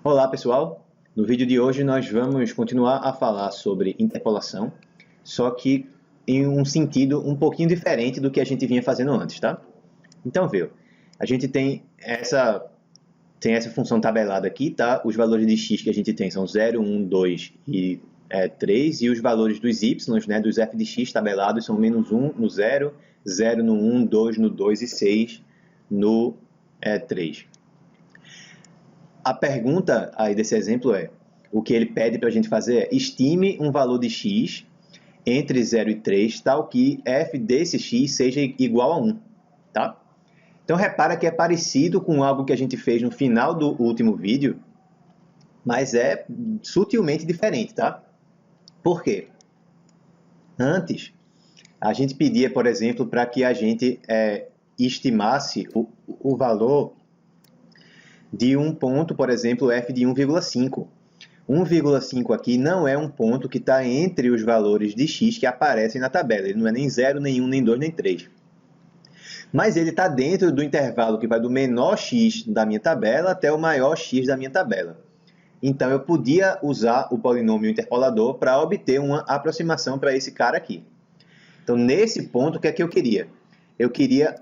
Olá pessoal, no vídeo de hoje nós vamos continuar a falar sobre interpolação, só que em um sentido um pouquinho diferente do que a gente vinha fazendo antes, tá? Então veja, a gente tem essa função tabelada aqui, tá? Os valores de x que a gente tem são 0, 1, 2 e 3, e os valores dos y, né, dos f de x tabelados são menos 1 no 0, 0 no 1, 2 no 2 e 6 no 3. A pergunta aí desse exemplo o que ele pede para a gente fazer é estime um valor de x entre 0 e 3, tal que f desse x seja igual a 1, tá? Então, repara que é parecido com algo que a gente fez no final do último vídeo, mas é sutilmente diferente, tá? Por quê? Antes, a gente pedia, por exemplo, para que a gente estimasse o valor de um ponto, por exemplo, f de 1,5. 1,5 aqui não é um ponto que está entre os valores de x que aparecem na tabela. Ele não é nem 0, nem 1, nem 2, nem 3. Mas ele está dentro do intervalo que vai do menor x da minha tabela até o maior x da minha tabela. Então, eu podia usar o polinômio interpolador para obter uma aproximação para esse cara aqui. Então, nesse ponto, o que é que eu queria? Eu queria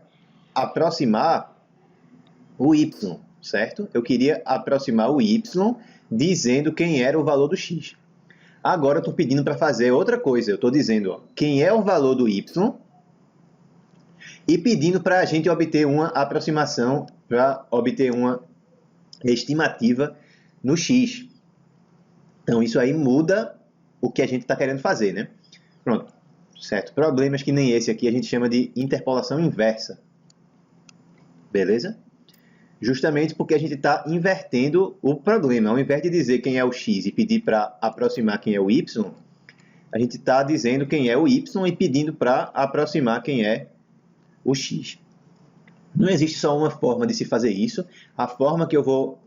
aproximar o y, certo? Eu queria aproximar o y dizendo quem era o valor do x. Agora eu estou pedindo para fazer outra coisa. Eu estou dizendo quem é o valor do y e pedindo para a gente obter uma aproximação, para obter uma estimativa no x. Então isso aí muda o que a gente está querendo fazer, né? Pronto, certo? Problemas que nem esse aqui a gente chama de interpolação inversa. Beleza? Justamente porque a gente está invertendo o problema. Ao invés de dizer quem é o x e pedir para aproximar quem é o y, a gente está dizendo quem é o y e pedindo para aproximar quem é o x. Não existe só uma forma de se fazer isso. A forma que eu vou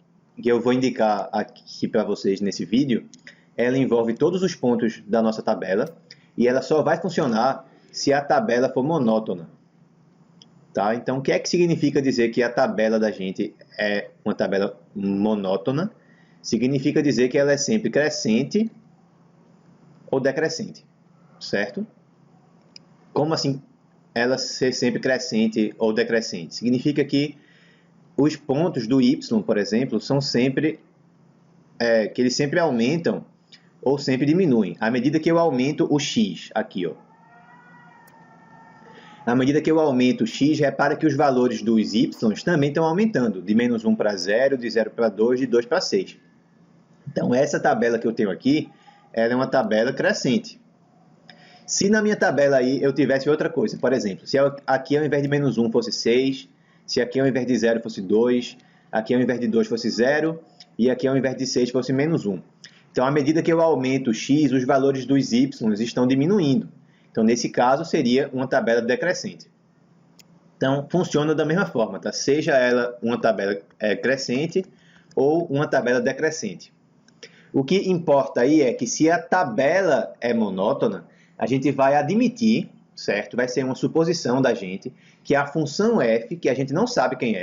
indicar aqui para vocês nesse vídeo, ela envolve todos os pontos da nossa tabela e ela só vai funcionar se a tabela for monótona. Tá? Então, o que é que significa dizer que a tabela da gente é uma tabela monótona? Significa dizer que ela é sempre crescente ou decrescente, certo? Como assim ela ser sempre crescente ou decrescente? Significa que os pontos do y, por exemplo, são sempre que eles sempre aumentam ou sempre diminuem. À medida que eu aumento o x, aqui, ó. À medida que eu aumento o x, repara que os valores dos y também estão aumentando, de menos 1 para 0, de 0 para 2, de 2 para 6. Então, essa tabela que eu tenho aqui, ela é uma tabela crescente. Se na minha tabela aí eu tivesse outra coisa, por exemplo, se aqui ao invés de menos 1 fosse 6, se aqui ao invés de 0 fosse 2, aqui ao invés de 2 fosse 0, e aqui ao invés de 6 fosse menos 1. Então, à medida que eu aumento o x, os valores dos y estão diminuindo. Então, nesse caso, seria uma tabela decrescente. Então, funciona da mesma forma, tá? Seja ela uma tabela crescente ou uma tabela decrescente. O que importa aí é que se a tabela é monótona, a gente vai admitir, certo? Vai ser uma suposição da gente que a função f, que a gente não sabe quem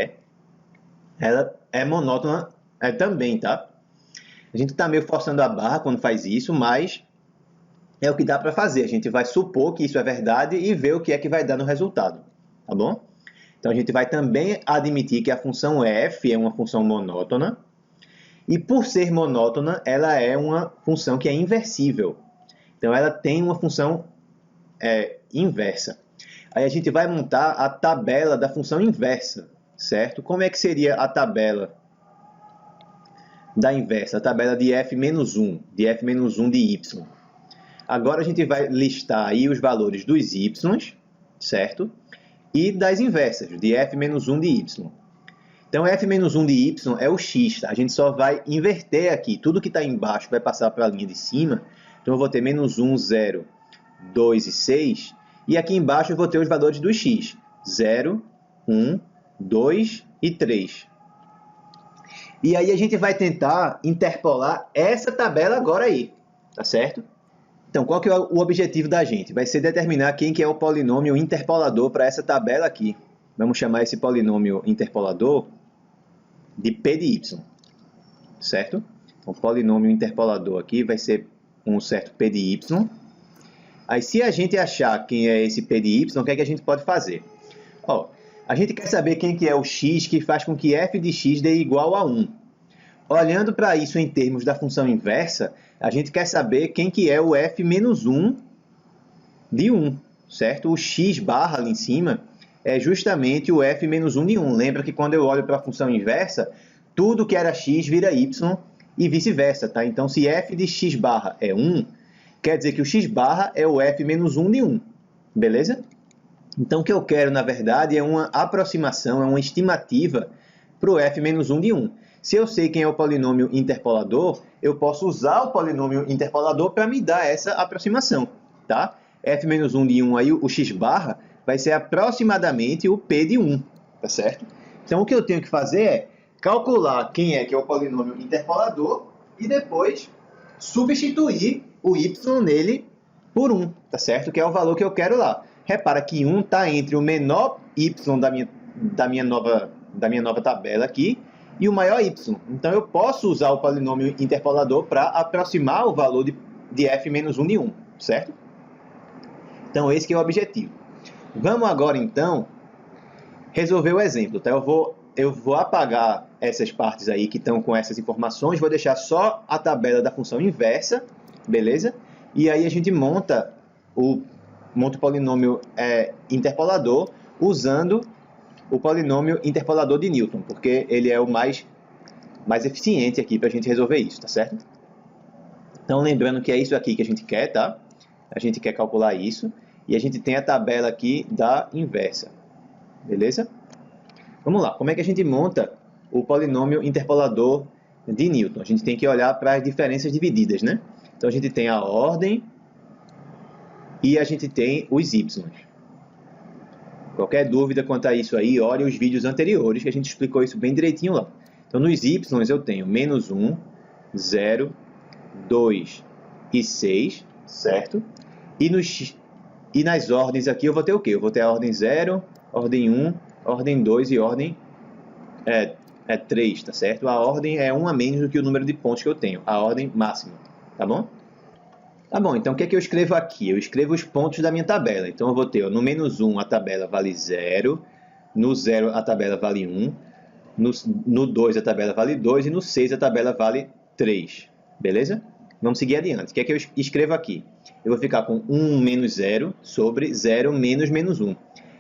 ela é monótona também, tá? A gente está meio forçando a barra quando faz isso, mas é o que dá para fazer. A gente vai supor que isso é verdade e ver o que é que vai dar no resultado, tá bom? Então, a gente vai também admitir que a função f é uma função monótona e, por ser monótona, ela é uma função que é inversível. Então, ela tem uma função inversa. Aí, a gente vai montar a tabela da função inversa, certo? Como é que seria a tabela da inversa? A tabela de f menos 1, de f menos 1 de y. Agora a gente vai listar aí os valores dos y, certo? E das inversas, de f menos 1 de y. Então, f menos 1 de y é o x, tá? A gente só vai inverter aqui. Tudo que está embaixo vai passar para a linha de cima. Então, eu vou ter menos 1, 0, 2 e 6. E aqui embaixo eu vou ter os valores do x. 0, 1, 2 e 3. E aí a gente vai tentar interpolar essa tabela agora aí, tá certo? Então, qual que é o objetivo da gente? Vai ser determinar quem que é o polinômio interpolador para essa tabela aqui. Vamos chamar esse polinômio interpolador de P de y. certo? Então, o polinômio interpolador aqui vai ser um certo p de y. Aí, se a gente achar quem é esse p de y, o que é que a gente pode fazer? Ó, a gente quer saber quem que é o x que faz com que f de x dê igual a 1. Olhando para isso em termos da função inversa, a gente quer saber quem que é o f menos 1 de 1, certo? O x barra ali em cima é justamente o f menos 1 de 1. Lembra que quando eu olho para a função inversa, tudo que era x vira y e vice-versa, tá? Então, se f de x barra é 1, quer dizer que o x barra é o f menos 1 de 1, beleza? Então, o que eu quero, na verdade, é uma aproximação, é uma estimativa para o f menos 1 de 1. Se eu sei quem é o polinômio interpolador, eu posso usar o polinômio interpolador para me dar essa aproximação, tá? f menos 1 de 1 aí, o x barra, vai ser aproximadamente o p de 1, tá certo? Então, o que eu tenho que fazer é calcular quem é que é o polinômio interpolador e depois substituir o y nele por 1, tá certo? Que é o valor que eu quero lá. Repara que 1 está entre o menor y da minha nova tabela aqui e o maior y. Então, eu posso usar o polinômio interpolador para aproximar o valor de f menos 1 de 1, certo? Então, esse que é o objetivo. Vamos agora, então, resolver o exemplo, tá? Eu vou apagar essas partes aí que estão com essas informações, vou deixar só a tabela da função inversa, beleza? E aí a gente monta o polinômio interpolador usando o polinômio interpolador de Newton, porque ele é o mais eficiente aqui para a gente resolver isso, tá certo? Então, lembrando que é isso aqui que a gente quer, tá? A gente quer calcular isso. E a gente tem a tabela aqui da inversa, beleza? Vamos lá, como é que a gente monta o polinômio interpolador de Newton? A gente tem que olhar para as diferenças divididas, né? Então, a gente tem a ordem e a gente tem os y. Qualquer dúvida quanto a isso aí, olhe os vídeos anteriores, que a gente explicou isso bem direitinho lá. Então, nos y eu tenho menos 1, 0, 2 e 6, certo? E nas ordens aqui eu vou ter o quê? Eu vou ter a ordem 0, ordem 1, ordem 2 e ordem 3, tá certo? A ordem é 1 a menos do que o número de pontos que eu tenho, a ordem máxima, tá bom? Tá bom, então o que é que eu escrevo aqui? Eu escrevo os pontos da minha tabela. Então eu vou ter, ó, no menos 1 a tabela vale 0, no 0 a tabela vale 1, no 2 a tabela vale 2 e no 6 a tabela vale 3, beleza? Vamos seguir adiante. O que é que eu escrevo aqui? Eu vou ficar com 1 menos 0 sobre 0 menos menos 1.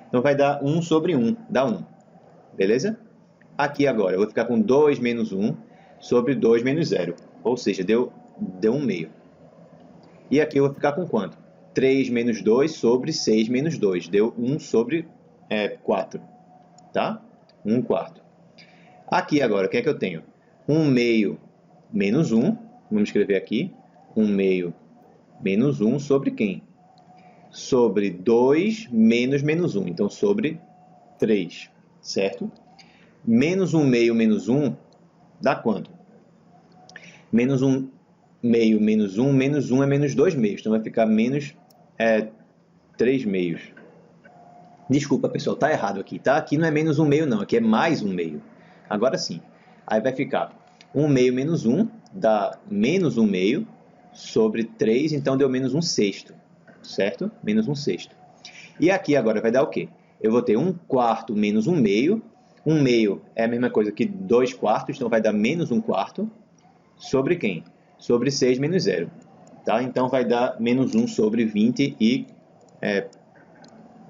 Então, vai dar 1 sobre 1, dá 1. Beleza? Aqui agora, eu vou ficar com 2 menos 1 sobre 2 menos 0. Ou seja, deu 1 meio. E aqui eu vou ficar com quanto? 3 menos 2 sobre 6 menos 2. Deu 1 sobre 4. Tá? 1 quarto. Aqui agora, o que é que eu tenho? 1 meio menos 1. Vamos escrever aqui. 1 meio menos 1 sobre quem? Sobre 2 menos menos 1. Então, sobre 3, certo? Menos 1 meio menos 1 dá quanto? Menos 1 meio menos 1, menos 1 é menos 2 meios. Então, vai ficar menos 3 meios. Desculpa, pessoal, tá errado aqui, tá? Aqui não é menos 1 meio, não. Aqui é mais 1 meio. Agora sim. Aí vai ficar 1 meio menos 1 dá menos 1 meio sobre 3, então deu menos 1 sexto, certo? Menos 1 sexto. E aqui agora vai dar o quê? Eu vou ter 1 quarto menos 1 meio. 1 meio é a mesma coisa que 2 quartos, então vai dar menos 1 quarto. Sobre quem? Sobre 6 menos 0. Tá? Então vai dar menos 1 sobre 20 e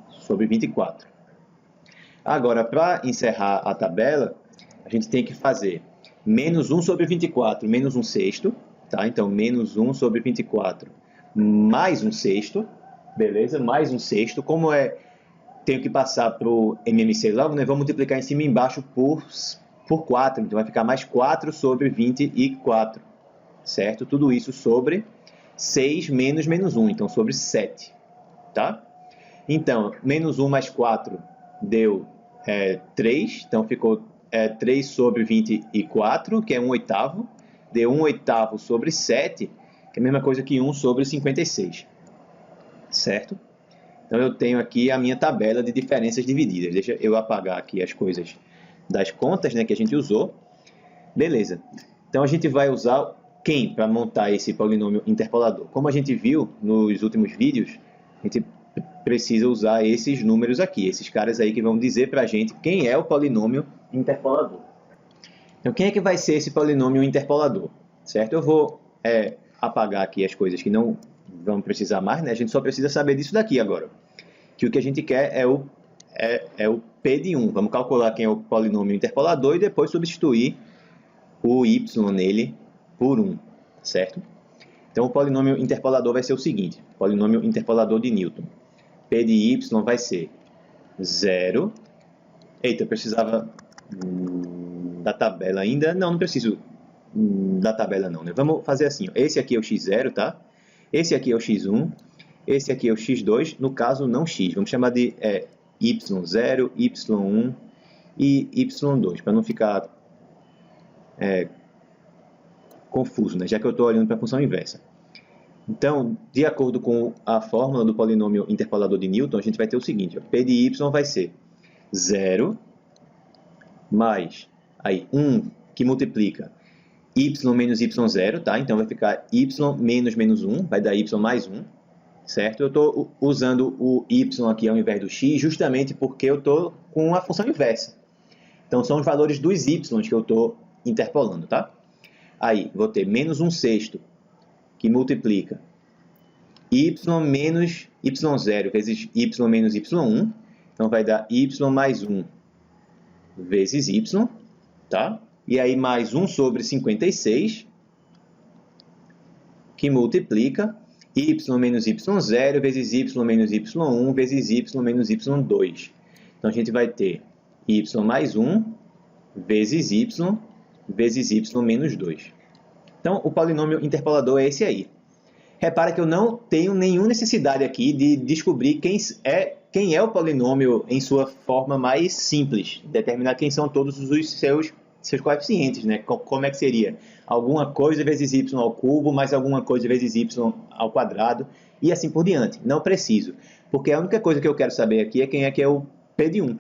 sobre 24. Agora, para encerrar a tabela, a gente tem que fazer menos 1 sobre 24 menos 1 sexto. Tá? Então, menos 1 sobre 24 mais 1 sexto. Beleza? Mais 1 sexto. Como tenho que passar para o MMC logo, né? Vamos multiplicar em cima e embaixo por 4. Então, vai ficar mais 4 sobre 24. Certo? Tudo isso sobre 6 menos menos 1. Então, sobre 7. Tá? Então, menos 1 mais 4 deu 3. Então, ficou 3 sobre 24, que é 1 oitavo. Deu 1 oitavo sobre 7, que é a mesma coisa que 1 sobre 56. Certo? Então, eu tenho aqui a minha tabela de diferenças divididas. Deixa eu apagar aqui as coisas das contas, né, que a gente usou. Beleza. Então a gente vai usar quem para montar esse polinômio interpolador? Como a gente viu nos últimos vídeos, a gente precisa usar esses números aqui, esses caras aí que vão dizer para a gente quem é o polinômio interpolador. Então quem é que vai ser esse polinômio interpolador? Certo? Eu vou apagar aqui as coisas que não vão precisar mais, né? A gente só precisa saber disso daqui agora. Que o que a gente quer é o P de 1. Vamos calcular quem é o polinômio interpolador e depois substituir o y nele por 1, certo? Então o polinômio interpolador vai ser o seguinte, polinômio interpolador de Newton. P de y vai ser 0. Eita, eu precisava da tabela ainda. Não preciso da tabela não, né? Vamos fazer assim, ó. Esse aqui é o x0, tá? Esse aqui é o x1, esse aqui é o x2, no caso não x. Vamos chamar de y0, y1 e y2, para não ficar confuso, né? Já que eu estou olhando para a função inversa. Então, de acordo com a fórmula do polinômio interpolador de Newton, a gente vai ter o seguinte, ó, P de y vai ser 0 mais 1 que multiplica y menos y0, tá? Então vai ficar y menos 1, vai dar y mais 1, certo? Eu estou usando o y aqui ao invés do x justamente porque eu estou com a função inversa. Então são os valores dos y que eu estou interpolando, tá? Aí vou ter menos 1/6 que multiplica y menos y0 vezes y menos y1. Então vai dar y mais 1 vezes y, tá? E aí mais 1 sobre 56 que multiplica y menos y0 vezes y menos y1 vezes y menos y2. Então a gente vai ter y mais 1 vezes y vezes y menos 2. Então o polinômio interpolador é esse aí. Repara que eu não tenho nenhuma necessidade aqui de descobrir quem é o polinômio em sua forma mais simples, determinar quem são todos os seus coeficientes, né? Como é que seria? Alguma coisa vezes y ao cubo, mais alguma coisa vezes y ao quadrado, e assim por diante. Não preciso, porque a única coisa que eu quero saber aqui é quem é que é o P de 1.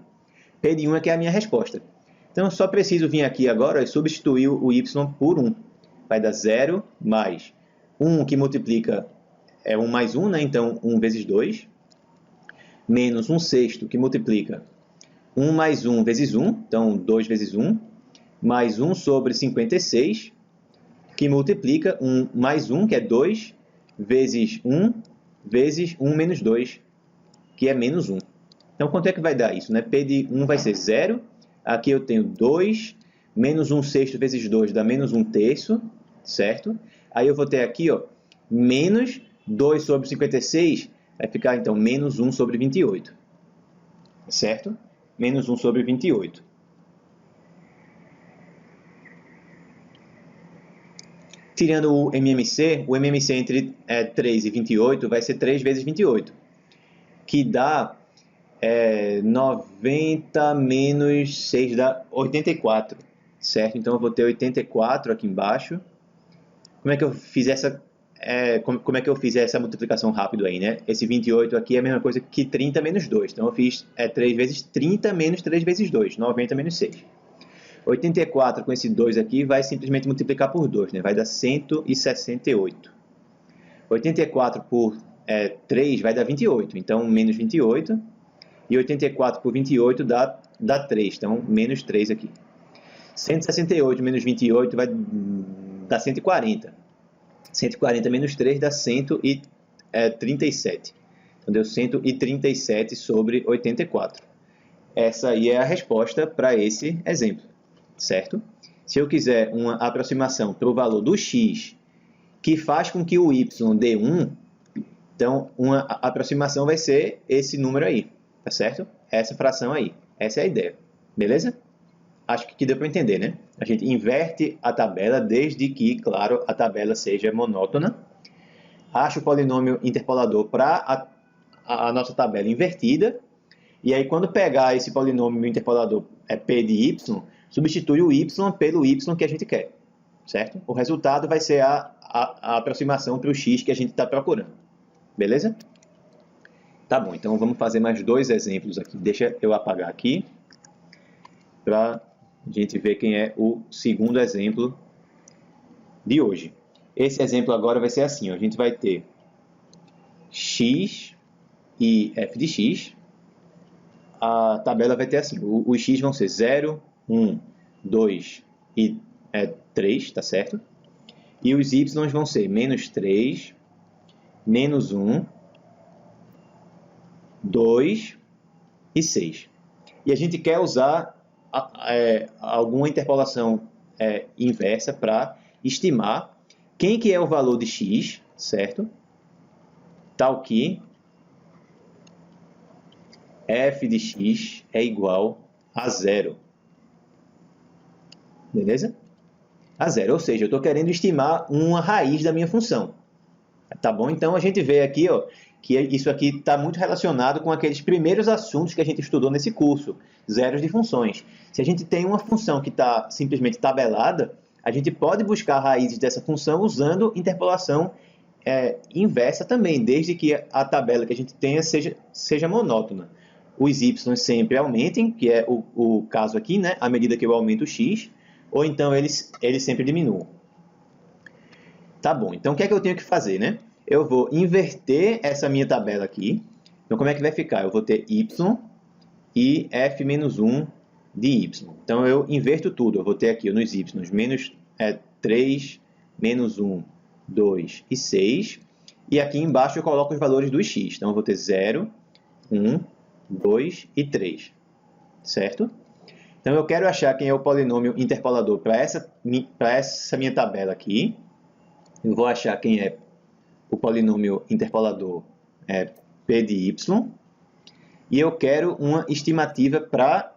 P de 1 é que é a minha resposta. Então, eu só preciso vir aqui agora e substituir o y por 1. Vai dar 0 mais 1 que multiplica 1 mais 1, né? Então 1 vezes 2, menos 1/6 que multiplica 1 mais 1 vezes 1, então 2 vezes 1, mais 1 sobre 56, que multiplica 1 mais 1, que é 2, vezes 1 menos 2, que é menos 1. Então, quanto é que vai dar isso, né? P de 1 vai ser 0, aqui eu tenho 2, menos 1/6 vezes 2 dá menos 1/3, certo? Aí eu vou ter aqui, ó, menos 2 sobre 56, vai ficar, então, menos 1 sobre 28, certo? Menos 1 sobre 28. Tirando o MMC entre 3 e 28 vai ser 3 vezes 28, que dá 90 menos 6 dá 84, certo? Então eu vou ter 84 aqui embaixo. Como é que eu fiz como é que eu fiz essa multiplicação rápido aí, né? Esse 28 aqui é a mesma coisa que 30 menos 2. Então eu fiz 3 vezes 30 menos 3 vezes 2, 90 menos 6. 84 com esse 2 aqui vai simplesmente multiplicar por 2, né? Vai dar 168. 84 por 3 vai dar 28, então menos 28. E 84 por 28 dá 3, então menos 3 aqui. 168 menos 28 vai dar 140. 140 menos 3 dá 137. Então deu 137 sobre 84. Essa aí é a resposta para esse exemplo, certo? Se eu quiser uma aproximação para o valor do x que faz com que o y dê 1, então uma aproximação vai ser esse número aí, tá certo? Essa fração aí. Essa é a ideia, beleza? Acho que deu para entender, né? A gente inverte a tabela desde que, claro, a tabela seja monótona. Acha o polinômio interpolador para a nossa tabela invertida. E aí, quando pegar esse polinômio interpolador P de y, substitui o y pelo y que a gente quer, certo? O resultado vai ser a aproximação para o x que a gente está procurando. Beleza? Tá bom, então vamos fazer mais 2 exemplos aqui. Deixa eu apagar aqui para a gente ver quem é o segundo exemplo de hoje. Esse exemplo agora vai ser assim, ó, a gente vai ter x e f de x. A tabela vai ter assim, os x vão ser 0, 1, 2 e 3, tá certo? E os y vão ser menos 3, menos 1, 2 e 6. E a gente quer usar alguma interpolação inversa para estimar quem que é o valor de x, certo? Tal que f de x é igual a 0. Beleza? A 0, ou seja, eu estou querendo estimar uma raiz da minha função. Tá bom? Então a gente vê aqui, ó, que isso aqui está muito relacionado com aqueles primeiros assuntos que a gente estudou nesse curso, zeros de funções. Se a gente tem uma função que está simplesmente tabelada, a gente pode buscar raízes dessa função usando interpolação inversa também, desde que a tabela que a gente tenha seja monótona. Os y sempre aumentem, que é o caso aqui, né? À medida que eu aumento o x, ou então eles sempre diminuam. Tá bom, então o que é que eu tenho que fazer, né? Eu vou inverter essa minha tabela aqui. Então, como é que vai ficar? Eu vou ter y e f menos 1 de y. Então, eu inverto tudo. Eu vou ter aqui nos y menos 3, menos 1, 2 e 6. E aqui embaixo eu coloco os valores dos x. Então, eu vou ter 0, 1, 2 e 3. Certo? Então, eu quero achar quem é o polinômio interpolador para essa minha tabela aqui. Eu vou achar quem é o polinômio interpolador p de y. E eu quero uma estimativa para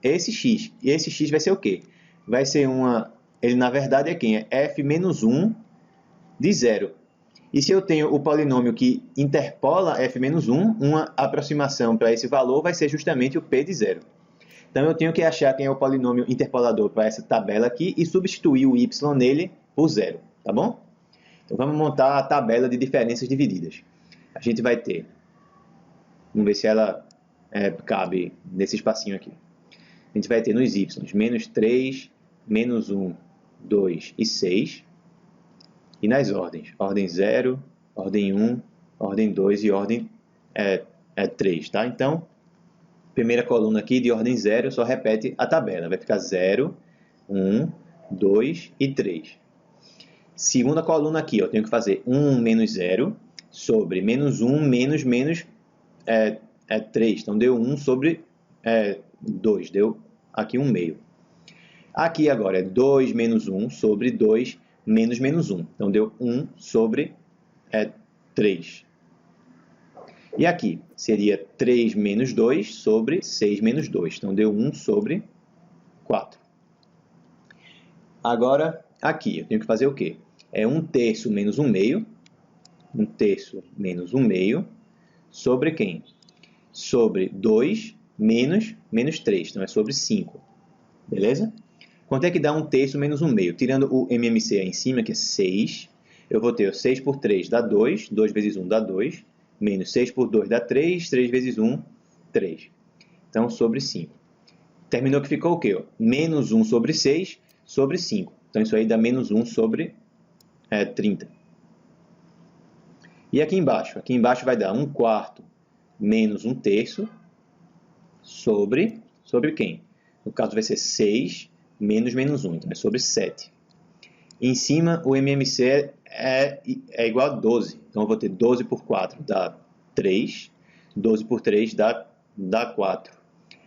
esse x. E esse x vai ser o quê? Vai ser ele na verdade é quem? É f menos 1 de 0. E se eu tenho o polinômio que interpola f menos 1, uma aproximação para esse valor vai ser justamente o p de 0. Então eu tenho que achar quem é o polinômio interpolador para essa tabela aqui e substituir o y nele por 0, tá bom? Então vamos montar a tabela de diferenças divididas. A gente vai ter, vamos ver se ela cabe nesse espacinho aqui. A gente vai ter nos y menos 3, menos 1, 2 e 6. E nas ordens, ordem 0, ordem 1, ordem 2 e ordem 3, tá? Então, primeira coluna aqui de ordem 0 só repete a tabela. Vai ficar 0, 1, 2 e 3. Segunda coluna aqui, eu tenho que fazer 1 menos 0 sobre menos 1 menos 3. Então, deu 1 sobre 2. Deu aqui 1 meio. Aqui agora é 2 menos 1 sobre 2 menos menos 1. Então, deu 1 sobre 3. E aqui seria 3 menos 2 sobre 6 menos 2. Então, deu 1 sobre 4. Agora, aqui, eu tenho que fazer o quê? É 1 terço menos 1 meio. 1 terço menos 1 meio. Sobre quem? Sobre 2 menos menos 3. Então, é sobre 5. Beleza? Quanto é que dá 1 terço menos 1 meio? Tirando o MMC aí em cima, que é 6. Eu vou ter 6 por 3 dá 2. 2 vezes 1 dá 2. Menos 6 por 2 dá 3. 3 vezes 1, 3. Então, sobre 5. Terminou que ficou o quê? Menos 1 sobre 6 sobre 5. Então, isso aí dá menos 1 sobre 30. E aqui embaixo? Aqui embaixo vai dar 1 quarto menos 1 terço sobre quem? No caso, vai ser 6 menos menos 1. Então, é sobre 7. Em cima, o MMC é igual a 12. Então, eu vou ter 12 por 4 dá 3. 12 por 3 dá 4.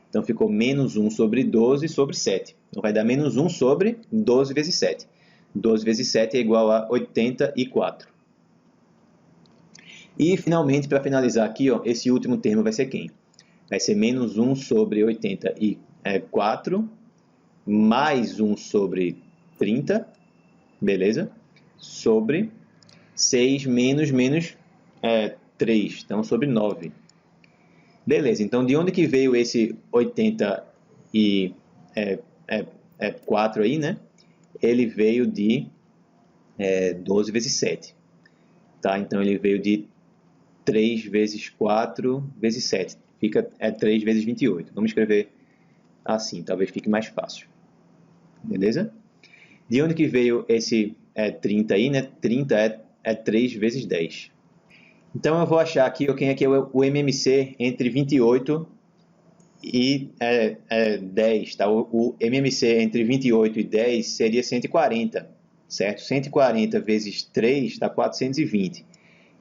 Então, ficou menos 1 sobre 12 sobre 7. Então, vai dar menos 1 sobre 12 vezes 7. 12 vezes 7 é igual a 84. E, finalmente, para finalizar aqui, ó, esse último termo vai ser quem? Vai ser menos 1 sobre 84, mais 1 sobre 30, beleza? Sobre 6 menos 3, então sobre 9. Beleza, então de onde que veio esse 84 aí, né? Ele veio de 12 vezes 7. Tá? Então ele veio de 3 vezes 4 vezes 7. Fica 3 vezes 28. Vamos escrever assim, talvez fique mais fácil. Beleza? De onde que veio esse 30 aí, né? 30 é 3 vezes 10. Então eu vou achar aqui quem é que é o MMC entre 28 e 10, tá? O MMC entre 28 e 10 seria 140, certo? 140 vezes 3 dá 420.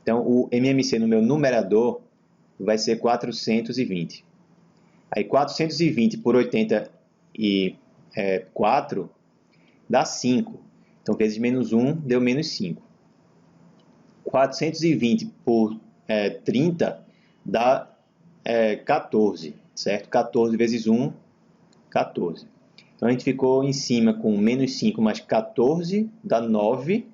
Então o MMC no meu numerador vai ser 420. Aí 420 por 84 dá 5. Então vezes menos 1 deu menos 5. 420 por 30 dá 14, certo? 14 vezes 1, 14. Então a gente ficou em cima com menos 5 mais 14 dá 9.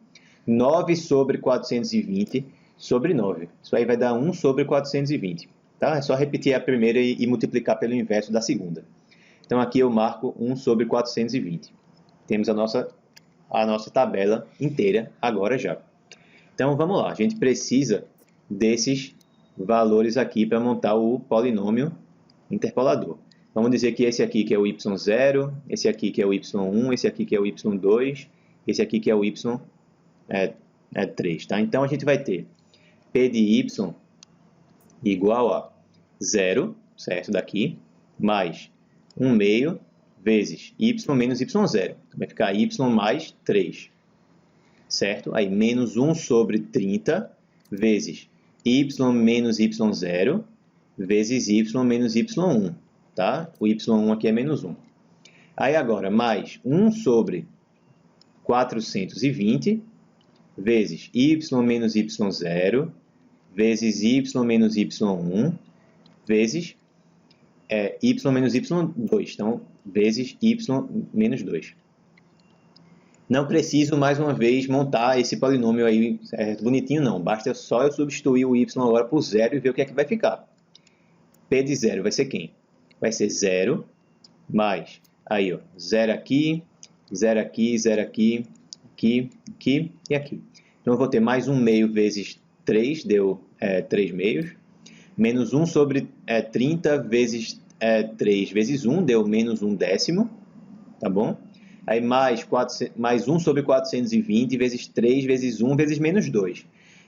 9 sobre 420 sobre 9. Isso aí vai dar 1 sobre 420. Tá? É só repetir a primeira e multiplicar pelo inverso da segunda. Então aqui eu marco 1 sobre 420. Temos a nossa tabela inteira agora já. Então vamos lá, a gente precisa desses valores aqui para montar o polinômio interpolador. Vamos dizer que esse aqui que é o y0, esse aqui que é o y1, esse aqui que é o y2, esse aqui que é o y3. Tá? Então a gente vai ter p de y igual a 0, certo? Daqui, mais 1 meio vezes y menos y0. Vai ficar y mais 3. Certo? Aí, menos 1 sobre 30 vezes y menos y0 vezes y menos y1. Tá? O y1 aqui é menos 1. Aí, agora, mais 1 sobre 420 vezes y menos y0 vezes y menos y1 vezes y menos y2. Então, vezes y menos 2. Não preciso, mais uma vez, montar esse polinômio aí bonitinho, não. Basta só eu substituir o y agora por 0 e ver o que é que vai ficar. P de 0 vai ser quem? Vai ser 0 mais, aí, ó, 0 aqui, 0 aqui, 0 aqui, aqui, aqui e aqui. Então, eu vou ter mais 1 meio vezes 3, deu 3 meios. Menos 1 sobre 30 vezes 3 vezes 1, deu menos 1 décimo. Tá bom? Aí mais 1 sobre 420 vezes 3 vezes 1 vezes menos 2.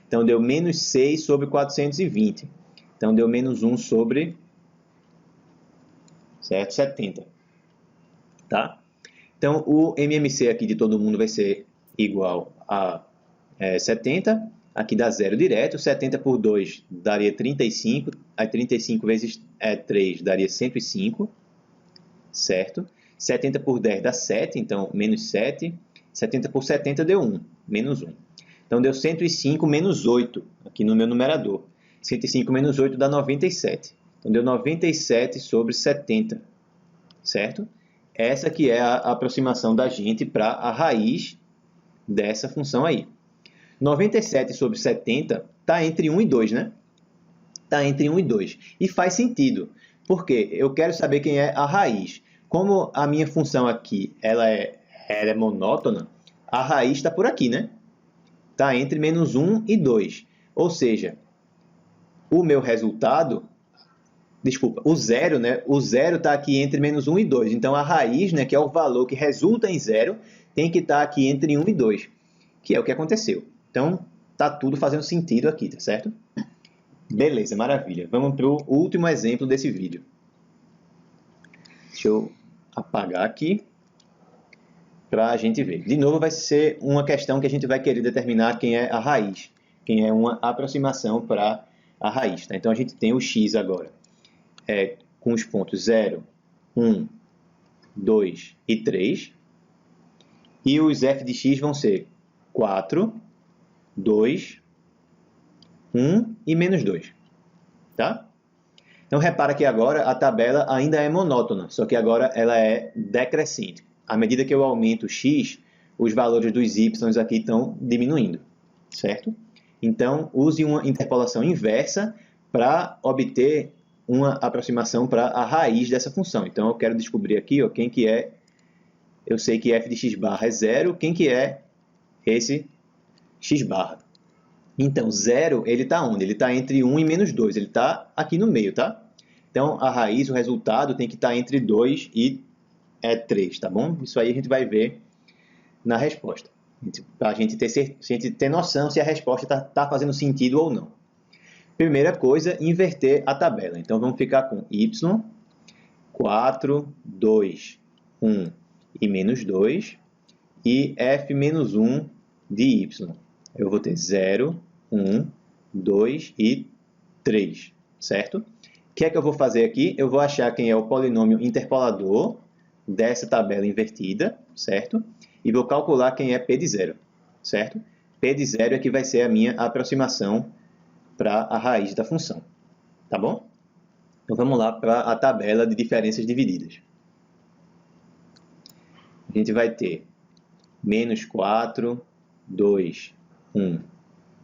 Então, deu menos 6 sobre 420. Então, deu menos 1 sobre 70. Tá? Então, o MMC aqui de todo mundo vai ser igual a 70. Aqui dá 0 direto. 70 por 2 daria 35. Aí 35 vezes 3 daria 105. Certo? 70 por 10 dá 7, então menos 7. 70 por 70 deu 1, menos 1. Então deu 105 menos 8, aqui no meu numerador. 105 menos 8 dá 97. Então deu 97 sobre 70, certo? Essa que é a aproximação da gente para a raiz dessa função aí. 97 sobre 70 está entre 1 e 2, né? Está entre 1 e 2. E faz sentido, porque eu quero saber quem é a raiz. Como a minha função aqui ela é monótona, a raiz está por aqui, né? Está entre menos 1 e 2. Ou seja, o meu resultado... Desculpa, o zero, né? O zero está aqui entre menos 1 e 2. Então, a raiz, né, que é o valor que resulta em zero, tem que estar aqui entre 1 e 2, que é o que aconteceu. Então, está tudo fazendo sentido aqui, tá certo? Beleza, maravilha. Vamos para o último exemplo desse vídeo. Deixa eu apagar aqui para a gente ver. De novo, vai ser uma questão que a gente vai querer determinar quem é a raiz, quem é uma aproximação para a raiz. Tá? Então, a gente tem o x agora com os pontos 0, 1, 2 e 3. E os f de x vão ser 4, 2, 1 e menos 2. Tá? Então, repara que agora a tabela ainda é monótona, só que agora ela é decrescente. À medida que eu aumento o x, os valores dos y aqui estão diminuindo, certo? Então, use uma interpolação inversa para obter uma aproximação para a raiz dessa função. Então, eu quero descobrir aqui quem que é... Eu sei que f de x barra é 0, quem que é esse x barra? Então, 0, ele está onde? Ele está entre 1 e menos 2. Ele está aqui no meio, tá? Então, a raiz, o resultado, tem que estar entre 2 e 3, tá bom? Isso aí a gente vai ver na resposta. para a gente ter noção se a resposta tá fazendo sentido ou não. Primeira coisa, inverter a tabela. Então, vamos ficar com y, 4, 2, 1 e menos 2, e f menos 1 de y. Eu vou ter 0, 1, 2 e 3, certo? O que é que eu vou fazer aqui? Eu vou achar quem é o polinômio interpolador dessa tabela invertida, certo? E vou calcular quem é P de 0, certo? P de 0 é que vai ser a minha aproximação para a raiz da função, tá bom? Então vamos lá para a tabela de diferenças divididas. A gente vai ter menos 4, 2, 1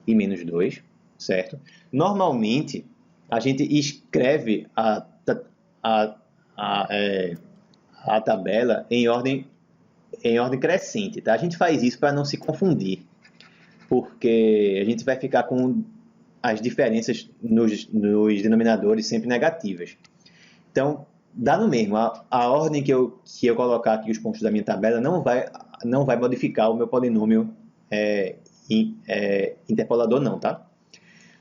e menos 2, certo? Normalmente, a gente escreve a tabela em ordem crescente, tá? A gente faz isso para não se confundir, porque a gente vai ficar com as diferenças nos denominadores sempre negativas. Então, dá no mesmo. A ordem que eu colocar aqui os pontos da minha tabela não vai modificar o meu polinômio interpolador não, tá?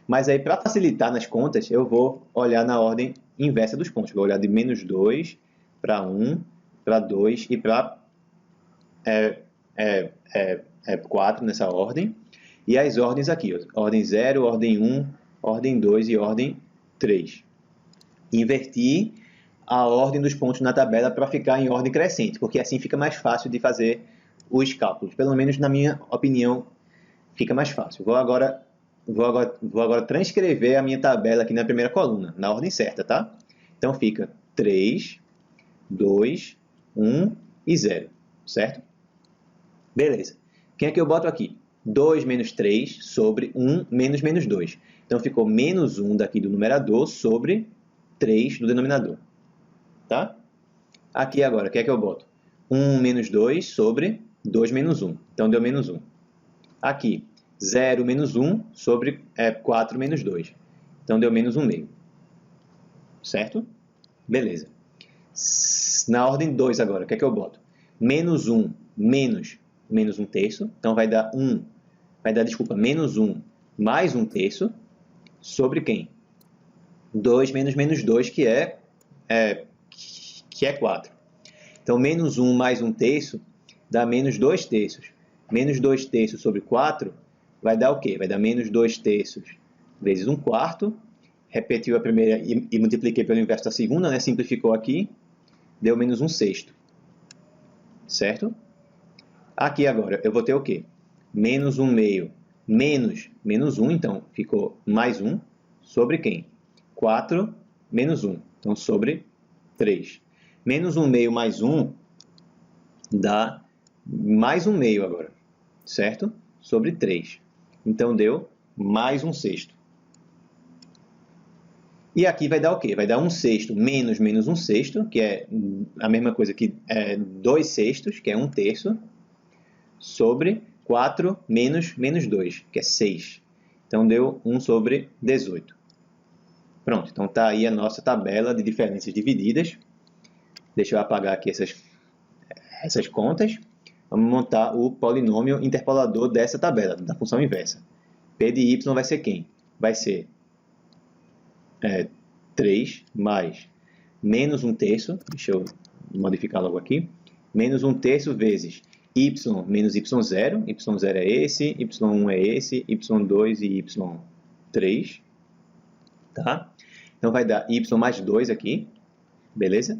Mas aí, para facilitar nas contas, eu vou olhar na ordem inversa dos pontos. Vou olhar de menos 2 para 1, para 2 e para 4 nessa ordem. E as ordens aqui, ó, ordem 0, ordem 1, ordem 2 e ordem 3. Inverti a ordem dos pontos na tabela para ficar em ordem crescente, porque assim fica mais fácil de fazer os cálculos. Pelo menos na minha opinião, fica mais fácil. Vou agora transcrever a minha tabela aqui na primeira coluna, na ordem certa, tá? Então fica 3, 2, 1 e 0, certo? Beleza. Quem é que eu boto aqui? 2 menos 3 sobre 1 menos menos 2. Então, ficou menos 1 daqui do numerador sobre 3 do denominador. Tá? Aqui agora, o que é que eu boto? 1 menos 2 sobre 2 menos 1. Então, deu menos 1. Aqui, 0 menos 1 sobre 4 menos 2. Então, deu menos 1 meio. Certo? Beleza. Na ordem 2 agora, o que é que eu boto? Menos 1 menos menos 1 terço. Então, vai dar menos 1 mais 1 terço sobre quem? 2 menos menos 2, que é 4. Então, menos 1 mais 1 terço dá menos 2 terços. Menos 2 terços sobre 4 vai dar o quê? Vai dar menos 2 terços vezes 1 quarto. Repetiu a primeira e multipliquei pelo inverso da segunda, né? Simplificou aqui, deu menos 1 sexto. Certo? Aqui agora, eu vou ter o quê? Menos 1 meio menos menos 1, então ficou mais 1, sobre quem? 4 menos 1, então sobre 3. Menos 1 meio mais 1 dá mais 1 meio agora, certo? Sobre 3. Então deu mais 1 sexto. E aqui vai dar o quê? Vai dar 1 sexto menos menos 1 sexto, que é a mesma coisa que 2 sextos, que é 1 terço, sobre 4 menos menos 2, que é 6. Então, deu 1 sobre 18. Pronto, então está aí a nossa tabela de diferenças divididas. Deixa eu apagar aqui essas contas. Vamos montar o polinômio interpolador dessa tabela, da função inversa. P de y vai ser quem? Vai ser 3 mais menos 1 terço, deixa eu modificar logo aqui, menos 1 terço vezes y menos y0 é esse, y1 é esse, y2 e y3, tá? Então, vai dar y mais 2 aqui, beleza?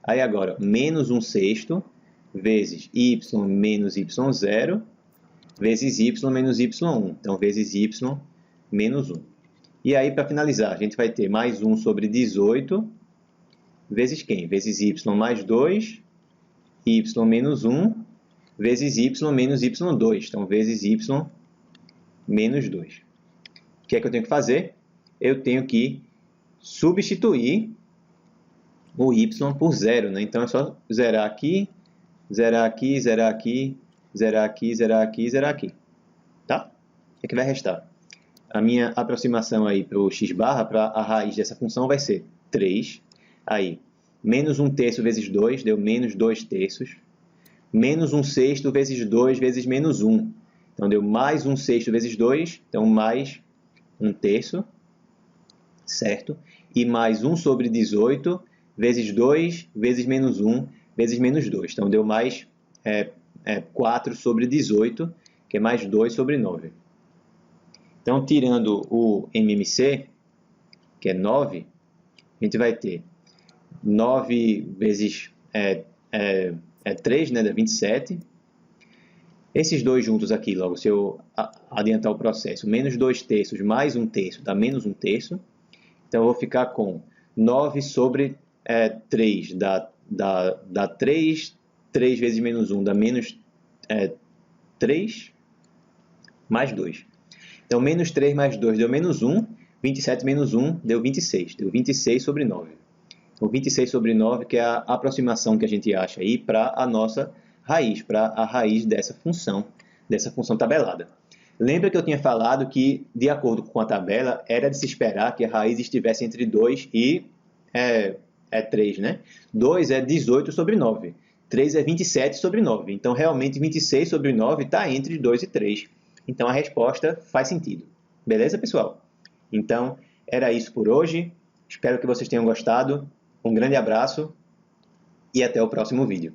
Aí, agora, menos 1 sexto vezes y menos y0 vezes y menos y1, então, vezes y menos 1. E aí, para finalizar, a gente vai ter mais 1 sobre 18 vezes quem? Vezes y mais 2, y menos 1, vezes y menos y2, então vezes y menos 2. O que é que eu tenho que fazer? Eu tenho que substituir o y por 0, né? Então é só zerar aqui, zerar aqui, zerar aqui, zerar aqui, zerar aqui, zerar aqui. Tá? O que é que vai restar? A minha aproximação aí para o x barra, para a raiz dessa função, vai ser 3. Aí, menos 1 terço vezes 2, deu menos 2 terços. Menos 1 sexto vezes 2 vezes menos 1, Então, deu mais 1/6 vezes 2, então mais 1/3, certo? E mais 1 sobre 18 vezes 2 vezes menos 1 vezes menos 2. Então, deu mais 4 sobre 18, que é mais 2 sobre 9. Então, tirando o MMC, que é 9, a gente vai ter 9 vezes 3, né, dá 27. Esses dois juntos aqui, logo, se eu adiantar o processo, menos 2/3 mais 1/3 dá menos 1/3. Então, eu vou ficar com 9 sobre 3 dá 3. 3 vezes menos 1 dá menos 3 mais 2. Então, menos 3 mais 2 deu menos 1. 27 menos 1 deu 26. Deu 26 sobre 9. Então, 26 sobre 9, que é a aproximação que a gente acha aí para a nossa raiz, para a raiz dessa função tabelada. Lembra que eu tinha falado que, de acordo com a tabela, era de se esperar que a raiz estivesse entre 2 e 3, né? 2 é 18 sobre 9. 3 é 27 sobre 9. Então, realmente, 26 sobre 9 está entre 2 e 3. Então, a resposta faz sentido. Beleza, pessoal? Então, era isso por hoje. Espero que vocês tenham gostado. Um grande abraço e até o próximo vídeo.